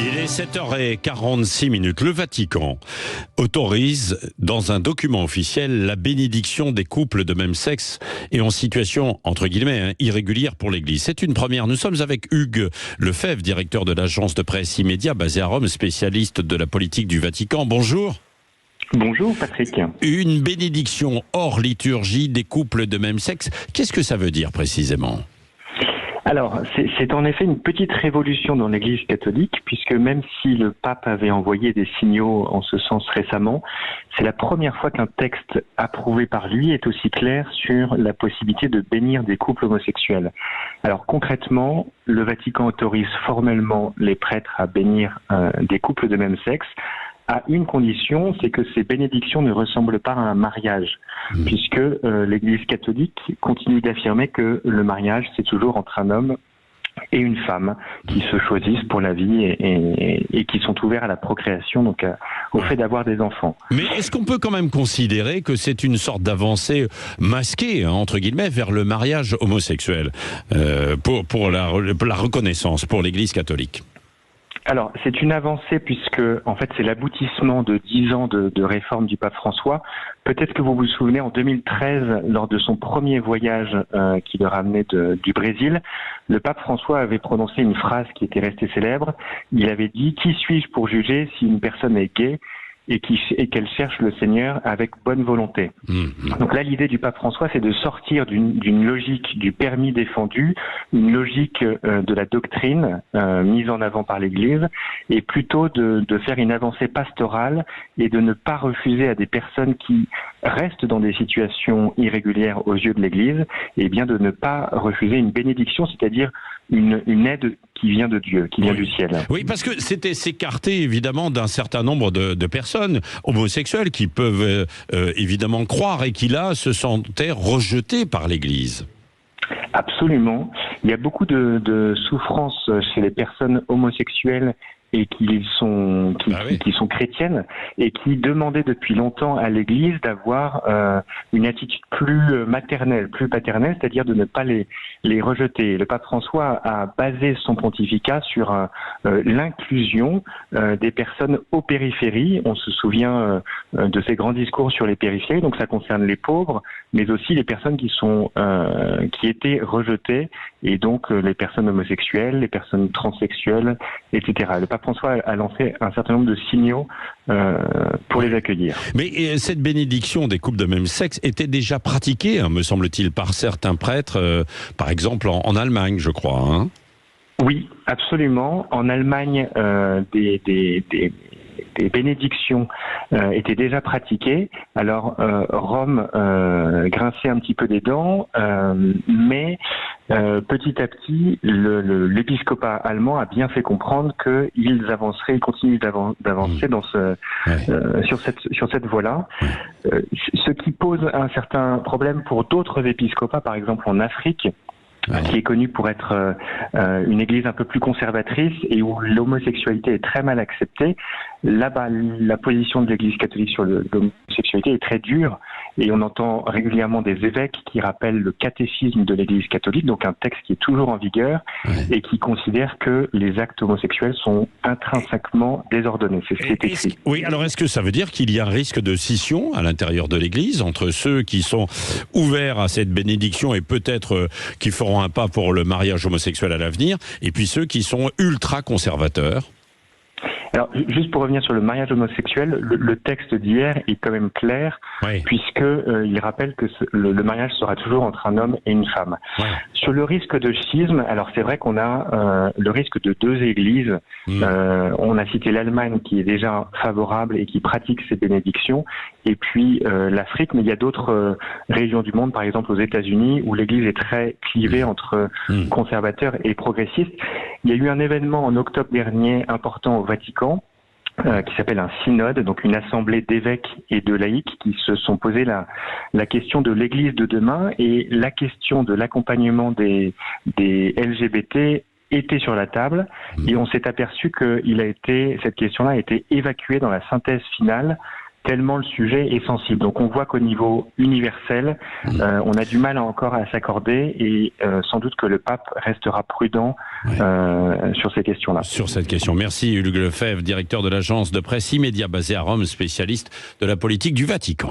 Il est 7h46. Le Vatican autorise dans un document officiel la bénédiction des couples de même sexe et en situation, entre guillemets, irrégulière pour l'Église. C'est une première. Nous sommes avec Hugues Lefebvre, directeur de l'agence de presse Immédiat, basée à Rome, spécialiste de la politique du Vatican. Bonjour. Bonjour Patrick. Une bénédiction hors liturgie des couples de même sexe, qu'est-ce que ça veut dire précisément ? Alors, c'est en effet une petite révolution dans l'Église catholique, puisque même si le pape avait envoyé des signaux en ce sens récemment, c'est la première fois qu'un texte approuvé par lui est aussi clair sur la possibilité de bénir des couples homosexuels. Alors concrètement, le Vatican autorise formellement les prêtres à bénir des couples de même sexe, à une condition, c'est que ces bénédictions ne ressemblent pas à un mariage, puisque l'Église catholique continue d'affirmer que le mariage, c'est toujours entre un homme et une femme qui se choisissent pour la vie et qui sont ouverts à la procréation, donc au fait d'avoir des enfants. Mais est-ce qu'on peut quand même considérer que c'est une sorte d'avancée masquée, entre guillemets, vers le mariage homosexuel, pour la reconnaissance pour l'Église catholique ? Alors, c'est une avancée puisque, en fait, c'est l'aboutissement de 10 ans de réforme du pape François. Peut-être que vous vous souvenez, en 2013, lors de son premier voyage qui le ramenait du Brésil, le pape François avait prononcé une phrase qui était restée célèbre. Il avait dit « Qui suis-je pour juger si une personne est gay ?» et qu'elle cherche le Seigneur avec bonne volonté. Donc là, l'idée du pape François, c'est de sortir d'une logique du permis défendu, une logique de la doctrine mise en avant par l'Église, et plutôt de faire une avancée pastorale et de ne pas refuser à des personnes qui restent dans des situations irrégulières aux yeux de l'Église, et bien de ne pas refuser une bénédiction, c'est-à-dire une aide qui vient de Dieu, qui vient du ciel. Oui, parce que c'était s'écarter évidemment d'un certain nombre de personnes homosexuelles qui peuvent évidemment croire et qui là se sentaient rejetées par l'Église. Absolument. Il y a beaucoup de souffrance chez les personnes homosexuelles et qui sont chrétiennes et qui demandaient depuis longtemps à l'Église d'avoir une attitude plus maternelle, plus paternelle, c'est-à-dire de ne pas les rejeter. Le pape François a basé son pontificat sur l'inclusion des personnes aux périphéries. On se souvient de ses grands discours sur les périphéries, donc ça concerne les pauvres, mais aussi les personnes qui étaient rejetées, et donc les personnes homosexuelles, les personnes transsexuelles, etc. Le pape François a lancé un certain nombre de signaux pour les accueillir. Mais cette bénédiction des couples de même sexe était déjà pratiquée, me semble-t-il, par certains prêtres, par exemple en Allemagne, je crois. Hein ? Oui, absolument. En Allemagne, des bénédictions étaient déjà pratiquées. Alors Rome grinçait un petit peu des dents, mais petit à petit, l'épiscopat allemand a bien fait comprendre qu'ils continuent d'avancer sur cette voie-là. Ce qui pose un certain problème pour d'autres épiscopats, par exemple en Afrique, qui est connue pour être une église un peu plus conservatrice et où l'homosexualité est très mal acceptée. Là-bas, la position de l'église catholique sur l'homosexualité est très dure et on entend régulièrement des évêques qui rappellent le catéchisme de l'église catholique, donc un texte qui est toujours en vigueur et qui considère que les actes homosexuels sont intrinsèquement désordonnés. C'est ce qui est écrit. Oui, alors est-ce que ça veut dire qu'il y a un risque de scission à l'intérieur de l'église entre ceux qui sont ouverts à cette bénédiction et peut-être qui feront un pas pour le mariage homosexuel à l'avenir, et puis ceux qui sont ultra conservateurs? Alors, juste pour revenir sur le mariage homosexuel, le texte d'hier est quand même clair, puisque il rappelle que le mariage sera toujours entre un homme et une femme. Sur le risque de schisme, alors c'est vrai qu'on a le risque de deux églises. On a cité l'Allemagne qui est déjà favorable et qui pratique ces bénédictions, et puis l'Afrique, mais il y a d'autres régions du monde, par exemple aux États-Unis, où l'église est très clivée entre conservateurs et progressistes. Il y a eu un événement en octobre dernier important au Vatican, qui s'appelle un synode, donc une assemblée d'évêques et de laïcs qui se sont posé la question de l'Église de demain, et la question de l'accompagnement des LGBT était sur la table, et on s'est aperçu que cette question-là a été évacuée dans la synthèse finale tellement le sujet est sensible. Donc on voit qu'au niveau universel, on a du mal encore à s'accorder et sans doute que le pape restera prudent sur ces questions-là. Sur cette question. Merci Hugues Lefebvre, directeur de l'agence de presse Immédiat basée à Rome, spécialiste de la politique du Vatican.